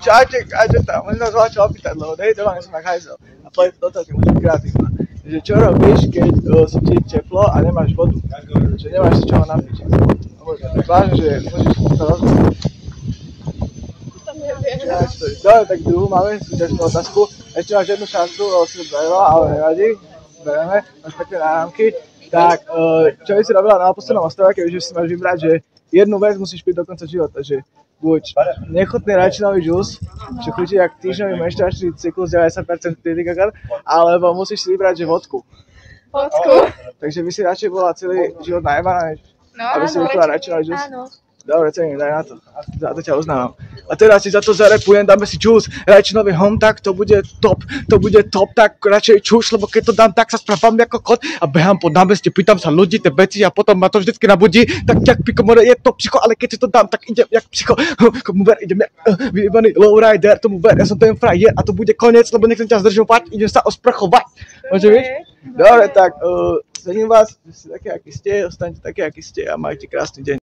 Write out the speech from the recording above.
Čaute, káže tam, možno sa čo opýtať, lebo doma som jak hajzel. A povedz toto, že musím kreatívna. Že čo robíš, keď si ti teplo a nemáš vodu? Že nemáš si čoho napiť. Vážne, že môžeš to rozhodnúť. Dobre, tak druhú máme súťažnú otázku. Ešte máš jednu šancu, si berela, ale nevadí. Bereme, máš pekné náramky. Tak, čo by si robila na Opustenom ostrove, keďže si máš vybrať, že jednu vec musíš piť do konca života, že buď nechutný rajčinový džús, čo chutí jak týždňový menštruačný cyklus 90% kakár, alebo musíš si vybrať, že vodku. Vodku. Takže by si radšej bola celý život najebaná, aby si vypila rajčinový džús? Áno. Dobre, cením, daj na to. Za to ťa uznávam. A teraz si za to zarepujem, dáme si džús, rajčinový homtak, to bude top, tak radšej čuš, lebo keď to dám, tak sa správam ako kot a behám po námestí, pýtam sa ľudí, tie veci a potom ma to vždycky nabudí, tak jak pikomore, je to psycho, ale keď si to dám, tak idem jak psycho, komu ver, idem jak vyjebaný lowrider, tomu ver, ja som ten frajer a to bude koniec, lebo nechcem ťa zdržovať, idem sa osprchovať. Môže byť? Dobre, tak cením vás, že ste takí, akí ste, ostaňte takí, akí ste a majte krásny deň.